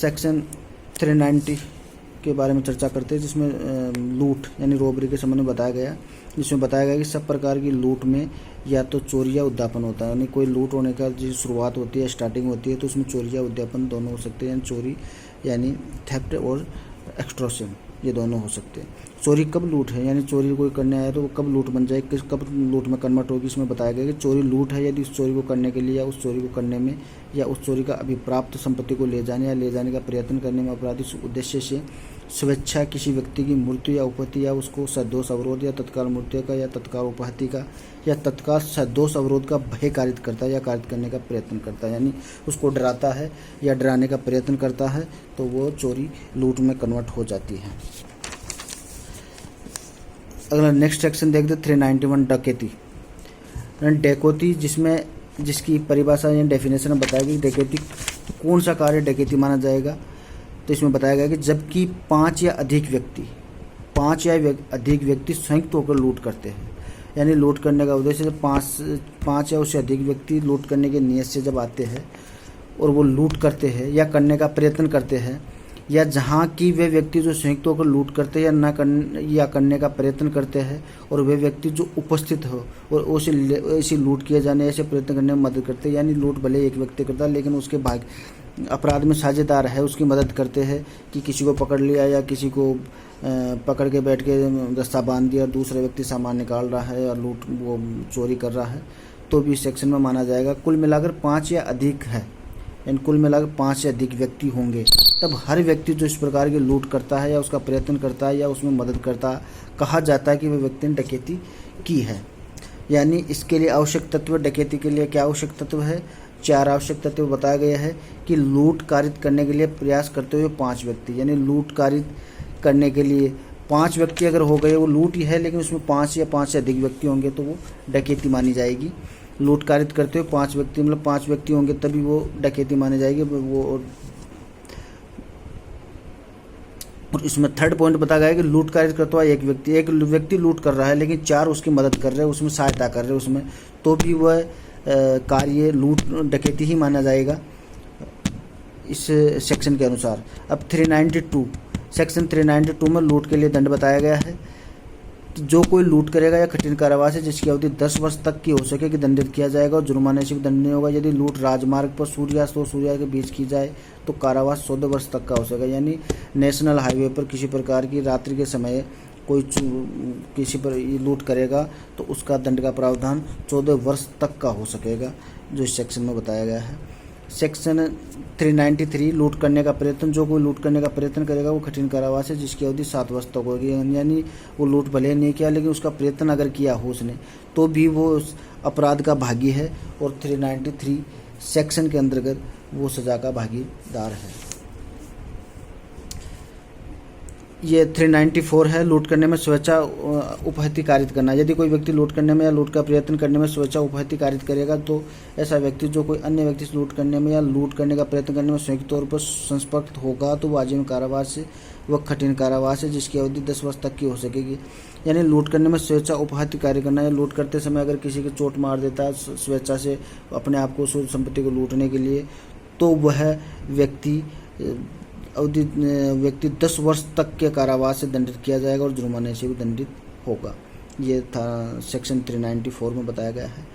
Section 390 के बारे में चर्चा करते हैं, जिसमें लूट यानी रॉबरी के संबंध में बताया गया, जिसमें बताया गया कि सब प्रकार की लूट में या तो चोरी या उद्यापन होता है। यानी कोई लूट होने का जो शुरुआत होती है, स्टार्टिंग होती है, तो उसमें चोरी या उद्यापन दोनों हो सकते हैं। यानी चोरी यानी थेफ्ट और एक्सटॉर्शन, ये दोनों हो सकते हैं। चोरी कब लूट है, यानी चोरी कोई करने आया तो वो कब लूट बन जाए, कब लूट में कन्वर्ट होगी, इसमें बताया गया कि चोरी लूट है यदि उस चोरी को करने के लिए या उस चोरी को करने में या उस चोरी का अभिप्राप्त संपत्ति को ले जाने या ले जाने का प्रयत्न करने में अपराधी उद्देश्य से स्वेच्छा किसी व्यक्ति की मृत्यु या उपहत्या या उसको सदोष अवरोध या तत्काल मृत्यु का या तत्काल उपहत्या का या तत्काल सदोष अवरोध का भय कारित करता है या कारित करने का प्रयत्न करता है, यानी उसको डराता है या डराने का प्रयत्न करता है, तो वो चोरी लूट में कन्वर्ट हो जाती है। अगला नेक्स्ट सेक्शन देखते 391 डकैती। डकैती जिसकी परिभाषा या डेफिनेशन बताएगी डकैती कौन सा कार्य डकैती माना जाएगा। तो इसमें बताया गया कि जबकि 5 या अधिक व्यक्ति संयुक्त होकर लूट करते हैं, यानी लूट करने का उद्देश्य जब 5 या उससे अधिक व्यक्ति लूट करने के नियत से जब आते हैं और वो लूट करते हैं या करने का प्रयत्न करते हैं, या जहाँ की वे व्यक्ति जो संयुक्त होकर लूट करते हैं या करने का प्रयत्न करते हैं और वे व्यक्ति जो उपस्थित हो और उसे लूट किए जाने ऐसे प्रयत्न करने में मदद करते हैं। यानी लूट भले एक व्यक्ति करता है लेकिन उसके अपराध में साझेदार है, उसकी मदद करते हैं कि किसी को पकड़ लिया या किसी को पकड़ के बैठ के दस्ता बांध दिया और दूसरा व्यक्ति सामान निकाल रहा है और वो चोरी कर रहा है, तो भी इस सेक्शन में माना जाएगा। कुल मिलाकर 5 या अधिक है, यानी कुल मिलाकर 5 से अधिक व्यक्ति होंगे, तब हर व्यक्ति जो इस प्रकार की लूट करता है या उसका प्रयत्न करता है या उसमें मदद करता कहा जाता है कि वह व्यक्ति ने डकैती की है। यानी इसके लिए आवश्यक तत्व, डकैती के लिए क्या आवश्यक तत्व है, 4 आवश्यक तत्व बताया गया है कि लूट कारित करने के लिए प्रयास करते हुए 5 व्यक्ति, यानी लूट कारित करने के लिए 5 व्यक्ति अगर हो गए, वो लूट ही है लेकिन उसमें 5 या 5 से अधिक व्यक्ति होंगे तो वो डकैती मानी जाएगी। लूट कारित करते हुए 5 व्यक्ति, मतलब 5 व्यक्ति होंगे तभी वो डकैती माने जाएगी। वो और इसमें थर्ड पॉइंट बताया गया है कि लूट कारित करता हुआ एक व्यक्ति लूट कर रहा है लेकिन 4 उसकी मदद कर रहे हैं, उसमें सहायता कर रहे हैं उसमें, तो भी वह कार्य लूट डकैती ही माना जाएगा इस सेक्शन के अनुसार। अब 392 सेक्शन 392 में लूट के लिए दंड बताया गया है। जो कोई लूट करेगा या कठिन कारावास है जिसकी अवधि 10 वर्ष तक की हो सके कि दंडित किया जाएगा और जुर्माने से भी दंड नहीं होगा। यदि लूट राजमार्ग पर सूर्यास्त और सूर्योदय के बीच की जाए तो कारावास 14 वर्ष तक का हो सकेगा। यानी नेशनल हाईवे पर किसी प्रकार की रात्रि के समय कोई किसी पर लूट करेगा तो उसका दंड का प्रावधान 14 वर्ष तक का हो सकेगा, जो इस सेक्शन में बताया गया है। सेक्शन 393 लूट करने का प्रयत्न। जो कोई लूट करने का प्रयत्न करेगा वो कठिन कारावास है जिसकी अवधि 7 वर्ष तक होगी। यानी वो लूट भले नहीं किया लेकिन उसका प्रयत्न अगर किया हो उसने तो भी वो उस अपराध का भागी है और 393 सेक्शन के अंतर्गत वो सजा का भागीदार है। ये 394 है लूट करने में स्वेच्छा उपहत्या कारित करना। यदि कोई व्यक्ति लूट करने में या लूट का प्रयत्न करने में स्वेच्छा उपहत्या कारित करेगा तो ऐसा व्यक्ति जो कोई अन्य व्यक्ति से लूट करने में या लूट करने का प्रयत्न करने में संयुक्त तौर पर संपर्क होगा तो वो आजीवन कारावास से व कठिन कारावास है जिसकी अवधि 10 वर्ष तक की हो सकेगी। यानी लूट करने में स्वेच्छा उपहत्या कार्य करना या लूट करते समय अगर किसी को चोट मार देता है स्वेच्छा से अपने आप को संपत्ति को लूटने के लिए, तो वह व्यक्ति 10 वर्ष तक के कारावास से दंडित किया जाएगा और जुर्माने से भी दंडित होगा। ये था सेक्शन 394 में बताया गया है।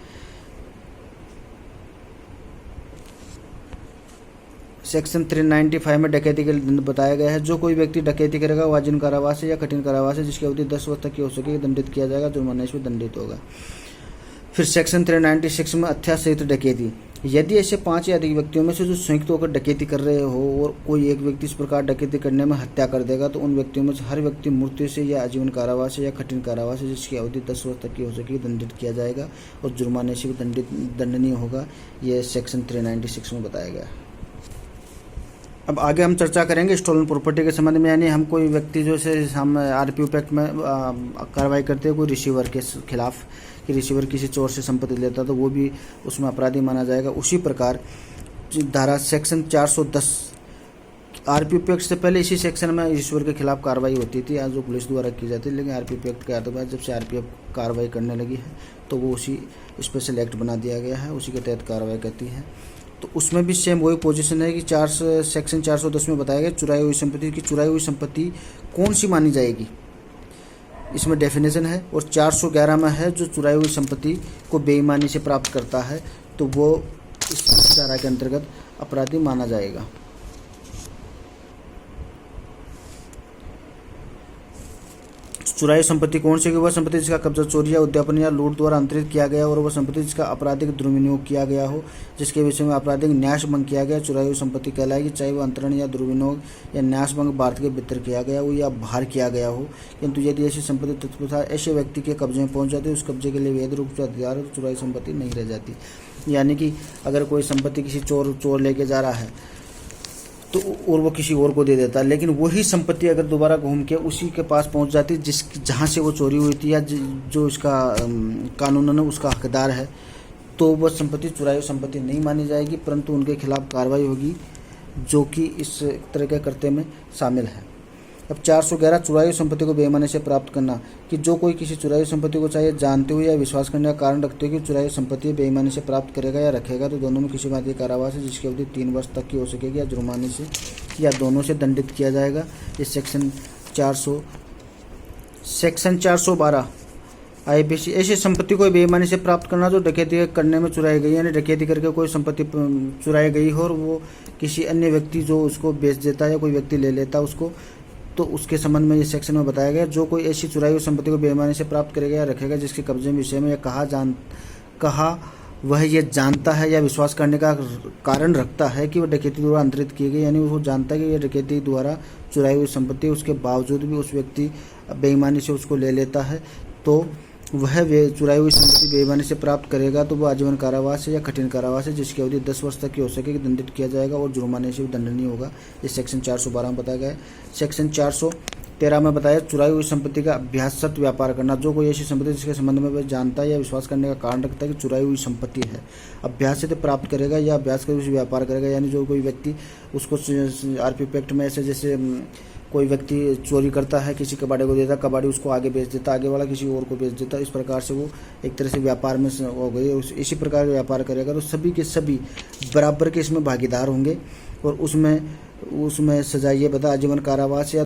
सेक्शन 395 में डकैती के लिए दंड बताया गया है। जो कोई व्यक्ति डकैती करेगा वो आजीवन कारावास है या कठिन कारावास है जिसकी अवधि 10 वर्ष तक की हो सकेगी, दंडित किया जाएगा, जुर्माने से भी दंडित होगा। फिर सेक्शन 396 में अत्यासहित डकैती। यदि ऐसे 5 या अधिक व्यक्तियों में से जो संयुक्त होकर डकैती कर रहे हो और कोई एक व्यक्ति इस प्रकार डकैती करने में हत्या कर देगा तो उन व्यक्तियों में से हर व्यक्ति मृत्यु से या आजीवन कारावास से या कठिन कारावास है जिसकी अवधि 10 वर्ष तक की हो सकेगी, दंडित किया जाएगा और जुर्माने से भी दंडनीय होगा। यह सेक्शन 396 में बताया गया है। अब आगे हम चर्चा करेंगे स्टोलन प्रॉपर्टी के संबंध में। यानी हम कोई व्यक्ति जो से हम RPO एक्ट में कार्रवाई करते हैं कोई रिसीवर के खिलाफ कि रिसीवर किसी चोर से संपत्ति लेता तो वो भी उसमें अपराधी माना जाएगा। उसी प्रकार धारा सेक्शन 410 RPO एक्ट से पहले इसी सेक्शन में रिसीवर के खिलाफ कार्रवाई होती थी आज जो पुलिस द्वारा की जाती है, लेकिन RPO एक्ट के आते बाद जब से RPO कार्रवाई करने लगी है तो वो उसी स्पेशल एक्ट बना दिया गया है, उसी के तहत कार्रवाई करती है। तो उसमें भी सेम वही पोजीशन है कि सेक्शन 410 में बताया गया चुराई हुई संपत्ति की चुराई हुई संपत्ति कौन सी मानी जाएगी, इसमें डेफिनेशन है। और 411 में है जो चुराई हुई संपत्ति को बेईमानी से प्राप्त करता है तो वो इस धारा के अंतर्गत अपराधी माना जाएगा। चुराई संपत्ति कौन सी? वह संपत्ति जिसका कब्जा चोरी या उद्यापन या लूट द्वारा अंतरित किया गया और वह संपत्ति जिसका आपराधिक दुर्विनियोग किया गया हो, जिसके विषय में आपराधिक न्यास भंग किया गया, चुराई हुई संपत्ति कहलाएगी, चाहे वह अंतरण या दुर्विनियोग या न्यास भंग भारत के भीतर किया गया हो या बाहर किया गया हो। किंतु यदि ऐसी संपत्ति तत्वतः ऐसे व्यक्ति के कब्जे में पहुंच जाती है, उस कब्जे के लिए वैध रूप से अधिकार है, तो चुराई संपत्ति नहीं रह जाती। यानी कि अगर कोई संपत्ति किसी चोर लेके जा रहा है तो और वो किसी और को दे देता है, लेकिन वही संपत्ति अगर दोबारा घूम के उसी के पास पहुंच जाती है जहाँ से वो चोरी हुई थी या जो इसका कानूनन उसका हकदार है, तो वह संपत्ति चुराई संपत्ति नहीं मानी जाएगी, परंतु उनके खिलाफ कार्रवाई होगी जो कि इस तरह के कृत्य में शामिल है। अब 411 चुराई संपत्ति को बेईमानी से प्राप्त करना कि जो कोई किसी चुराई संपत्ति को चाहे जानते हुए या विश्वास करने का कारण रखते हुए कि चुराई संपत्ति बेईमानी से प्राप्त करेगा या रखेगा, तो दोनों में किसी बात की कारावास है जिसकी अवधि 3 वर्ष तक की हो सकेगी या जुर्माने से या दोनों से दंडित किया जाएगा। इस सेक्शन 412 IPC। ऐसी संपत्ति को बेईमानी से प्राप्त करना जो डकैती करने में चुराई गई, यानी डकैती करके कोई संपत्ति चुराई गई हो और वो किसी अन्य व्यक्ति जो उसको बेच देता है या कोई व्यक्ति ले लेता उसको, तो उसके संबंध में इस सेक्शन में बताया गया जो कोई ऐसी चुराई हुई संपत्ति को बेईमानी से प्राप्त करेगा या रखेगा जिसके कब्जे में विषय में कहा वह ये जानता है या विश्वास करने का कारण रखता है कि वह डकैती द्वारा अंतरित की गई, यानी वो जानता है कि यह डकैती द्वारा चुराई हुई संपत्ति, उसके बावजूद भी उस व्यक्ति बेईमानी से उसको ले लेता है, तो वह चुराई हुई संपत्ति बेईमानी से प्राप्त करेगा तो वह आजीवन कारावास है या कठिन कारावास है जिसकी अवधि 10 वर्ष तक की हो सकेगी, दंडित किया जाएगा और जुर्माने से भी दंडनीय होगा। इस सेक्शन 412 में बताया गया है। सेक्शन 413 में बताया चुराई हुई संपत्ति का अभ्यासत व्यापार करना, जो कोई ऐसी संपत्ति जिसके संबंध में वह जानता है या विश्वास करने का कारण रखता है कि चुराई हुई संपत्ति है, अभ्यास से प्राप्त करेगा या अभ्यास कर उसे व्यापार करेगा, यानी जो कोई व्यक्ति उसको RPP एक्ट में ऐसे जैसे कोई व्यक्ति चोरी करता है, किसी कबाड़ी को देता, कबाड़ी उसको आगे बेच देता, आगे वाला किसी और को बेच देता, इस प्रकार से वो एक तरह से व्यापार में हो गई, इसी प्रकार का व्यापार करेगा तो सभी के सभी बराबर के इसमें भागीदार होंगे और उसमें सजा ये बता आजीवन कारावास या